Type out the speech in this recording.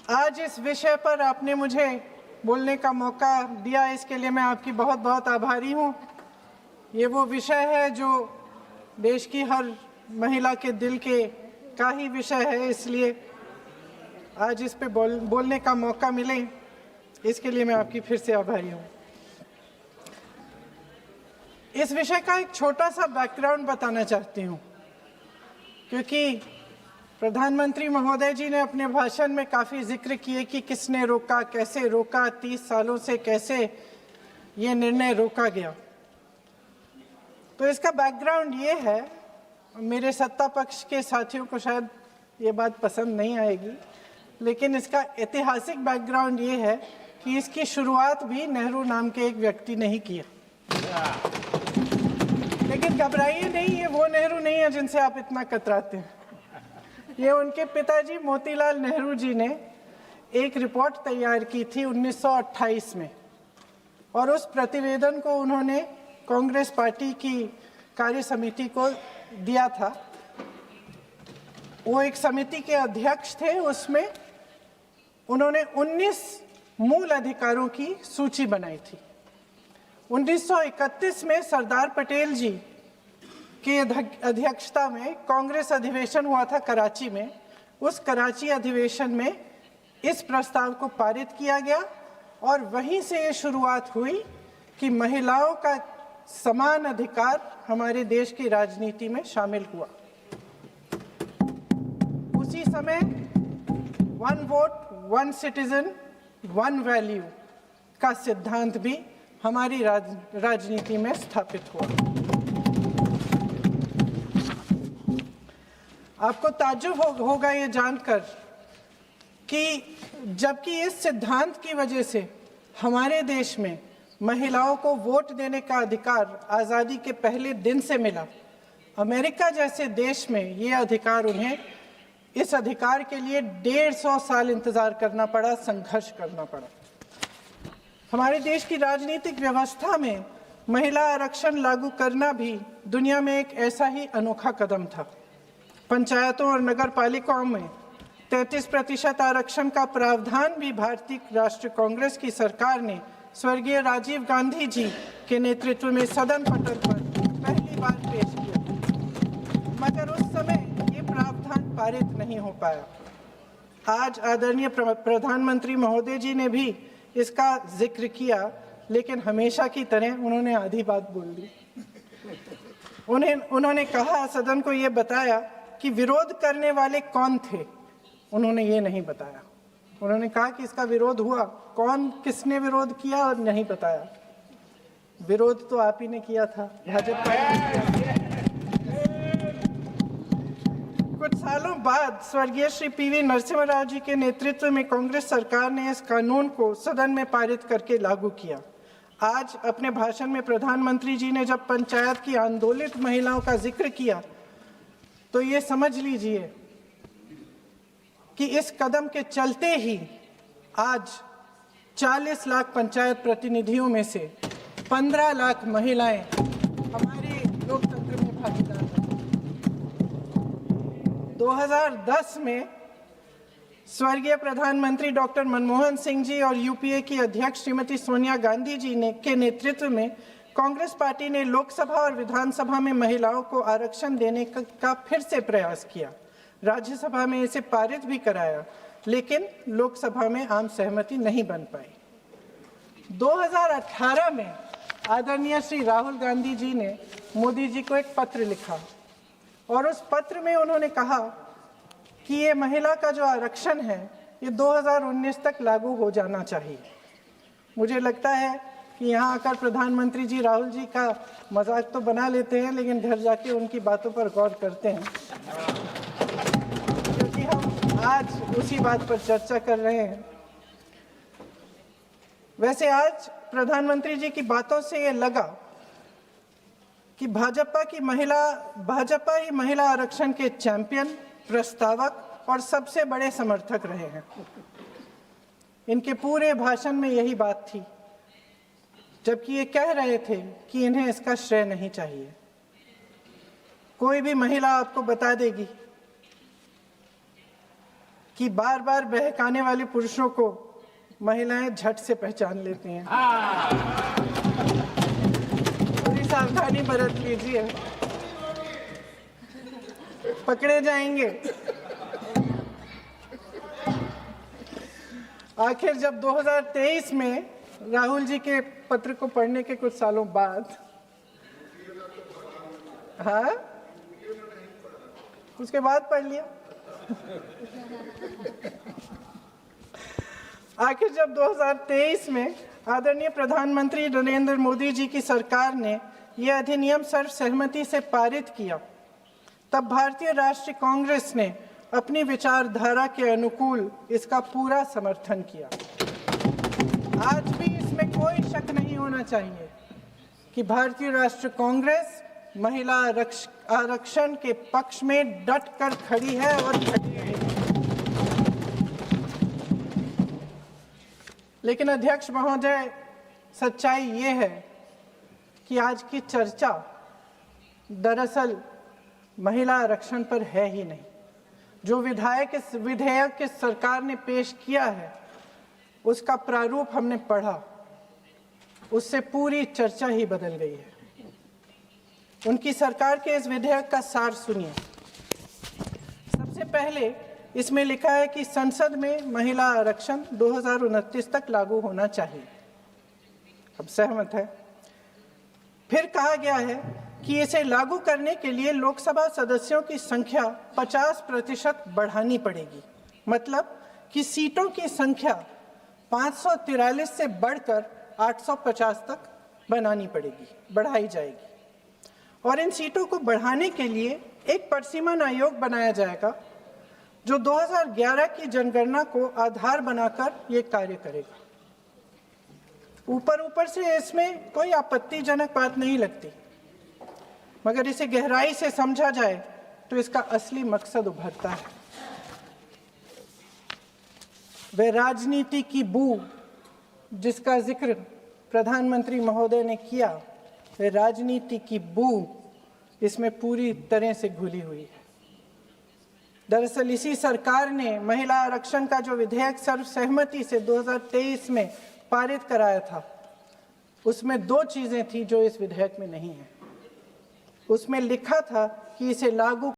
आज इस विषय पर आपने मुझे बोलने का मौका दिया, इसके लिए मैं आपकी बहुत बहुत आभारी हूँ। ये वो विषय है जो देश की हर महिला के दिल का ही विषय है, इसलिए आज इस पे बोलने का मौका मिले, इसके लिए मैं आपकी फिर से आभारी हूँ। इस विषय का एक छोटा सा बैकग्राउंड बताना चाहती हूँ, क्योंकि प्रधानमंत्री महोदय जी ने अपने भाषण में काफ़ी जिक्र किए कि किसने रोका, कैसे रोका, 30 सालों से कैसे ये निर्णय रोका गया। तो इसका बैकग्राउंड ये है, मेरे सत्ता पक्ष के साथियों को शायद ये बात पसंद नहीं आएगी, लेकिन इसका ऐतिहासिक बैकग्राउंड ये है कि इसकी शुरुआत भी नेहरू नाम के एक व्यक्ति ने ही किया। लेकिन घबराइए नहीं, ये वो नेहरू नहीं है जिनसे आप इतना कतराते हैं। ये उनके पिताजी मोतीलाल नेहरू जी ने एक रिपोर्ट तैयार की थी 1928 में, और उस प्रतिवेदन को उन्होंने कांग्रेस पार्टी की कार्य समिति को दिया था। वो एक समिति के अध्यक्ष थे। उसमें उन्होंने 19 मूल अधिकारों की सूची बनाई थी। 1931 में सरदार पटेल जी की अध्यक्षता में कांग्रेस अधिवेशन हुआ था कराची में। उस कराची अधिवेशन में इस प्रस्ताव को पारित किया गया, और वहीं से ये शुरुआत हुई कि महिलाओं का समान अधिकार हमारे देश की राजनीति में शामिल हुआ। उसी समय 1 वोट 1 सिटीजन 1 वैल्यू का सिद्धांत भी हमारी राजनीति में स्थापित हुआ। आपको ताज्जुब होगा ये जानकर कि जबकि इस सिद्धांत की वजह से हमारे देश में महिलाओं को वोट देने का अधिकार आज़ादी के पहले दिन से मिला, अमेरिका जैसे देश में ये अधिकार उन्हें इस अधिकार के लिए 150 साल इंतजार करना पड़ा, संघर्ष करना पड़ा। हमारे देश की राजनीतिक व्यवस्था में महिला आरक्षण लागू करना भी दुनिया में एक ऐसा ही अनोखा कदम था। पंचायतों और नगर पालिकाओं में 33% आरक्षण का प्रावधान भी भारतीय राष्ट्रीय कांग्रेस की सरकार ने स्वर्गीय राजीव गांधी जी के नेतृत्व में सदन पटल पर पहली बार पेश किया, मगर उस समय ये प्रावधान पारित नहीं हो पाया। आज आदरणीय प्रधानमंत्री महोदय जी ने भी इसका जिक्र किया, लेकिन हमेशा की तरह उन्होंने आधी बात बोल दी। उन्होंने कहा, सदन को ये बताया कि विरोध करने वाले कौन थे, उन्होंने ये नहीं बताया। उन्होंने कहा कि इसका विरोध हुआ, कौन किसने विरोध किया और नहीं बताया। विरोध तो आप ही ने किया था, भाजपा ने। कुछ सालों बाद स्वर्गीय श्री पीवी नरसिम्हा राव जी के नेतृत्व में कांग्रेस सरकार ने इस कानून को सदन में पारित करके लागू किया। आज अपने भाषण में प्रधानमंत्री जी ने जब पंचायत की आंदोलित महिलाओं का जिक्र किया, तो ये समझ लीजिए कि इस कदम के चलते ही आज 40 लाख पंचायत प्रतिनिधियों में से 15 लाख महिलाएं हमारे लोकतंत्र में भागीदार हैं। 2010 में स्वर्गीय प्रधानमंत्री डॉक्टर मनमोहन सिंह जी और यूपीए की अध्यक्ष श्रीमती सोनिया गांधी जी के नेतृत्व में कांग्रेस पार्टी ने लोकसभा और विधानसभा में महिलाओं को आरक्षण देने का फिर से प्रयास किया। राज्यसभा में इसे पारित भी कराया, लेकिन लोकसभा में आम सहमति नहीं बन पाई। 2018 में आदरणीय श्री राहुल गांधी जी ने मोदी जी को एक पत्र लिखा, और उस पत्र में उन्होंने कहा कि ये महिला का जो आरक्षण है ये 2019 तक लागू हो जाना चाहिए। मुझे लगता है कि यहाँ आकर प्रधानमंत्री जी राहुल जी का मजाक तो बना लेते हैं, लेकिन घर जाके उनकी बातों पर गौर करते हैं, क्योंकि हम आज उसी बात पर चर्चा कर रहे हैं। वैसे आज प्रधानमंत्री जी की बातों से ये लगा कि भाजपा ही महिला आरक्षण के चैंपियन, प्रस्तावक और सबसे बड़े समर्थक रहे हैं। इनके पूरे भाषण में यही बात थी, जबकि ये कह रहे थे कि इन्हें इसका श्रेय नहीं चाहिए। कोई भी महिला आपको बता देगी कि बार बार बहकाने वाले पुरुषों को महिलाएं झट से पहचान लेती हैं। थोड़ी सावधानी बरत लीजिए, पकड़े जाएंगे। आखिर जब 2023 में राहुल जी के पत्र को पढ़ने के कुछ सालों बाद, हाँ, उसके बाद पढ़ लिया। आखिर जब 2023 में आदरणीय प्रधानमंत्री नरेंद्र मोदी जी की सरकार ने यह अधिनियम सर्वसहमति से पारित किया, तब भारतीय राष्ट्रीय कांग्रेस ने अपनी विचारधारा के अनुकूल इसका पूरा समर्थन किया। आज भी इसमें कोई शक नहीं होना चाहिए कि भारतीय राष्ट्रीय कांग्रेस महिला आरक्षण के पक्ष में डट कर खड़ी है और खड़ी रहेगी। लेकिन अध्यक्ष महोदय, सच्चाई ये है कि आज की चर्चा दरअसल महिला आरक्षण पर है ही नहीं। जो विधेयक के सरकार ने पेश किया है, उसका प्रारूप हमने पढ़ा, उससे पूरी चर्चा ही बदल गई है। उनकी सरकार के इस विधेयक का सार सुनिए। सबसे पहले इसमें लिखा है कि संसद में महिला आरक्षण 2029 तक लागू होना चाहिए। अब सहमत है। फिर कहा गया है कि इसे लागू करने के लिए लोकसभा सदस्यों की संख्या 50% बढ़ानी पड़ेगी। मतलब कि सीटों की संख्या 543 से बढ़कर 850 तक बढ़ाई जाएगी। और इन सीटों को बढ़ाने के लिए एक परिसीमन आयोग बनाया जाएगा, जो 2011 की जनगणना को आधार बनाकर ये कार्य करेगा। ऊपर से इसमें कोई आपत्तिजनक बात नहीं लगती, मगर इसे गहराई से समझा जाए तो इसका असली मकसद उभरता है। वह राजनीति की बू जिसका जिक्र प्रधानमंत्री महोदय ने किया, वह राजनीति की बू इसमें पूरी तरह से घुली हुई है। दरअसल इसी सरकार ने महिला आरक्षण का जो विधेयक सर्वसहमति से 2023 में पारित कराया था, उसमें 2 चीजें थी जो इस विधेयक में नहीं है। उसमें लिखा था कि इसे लागू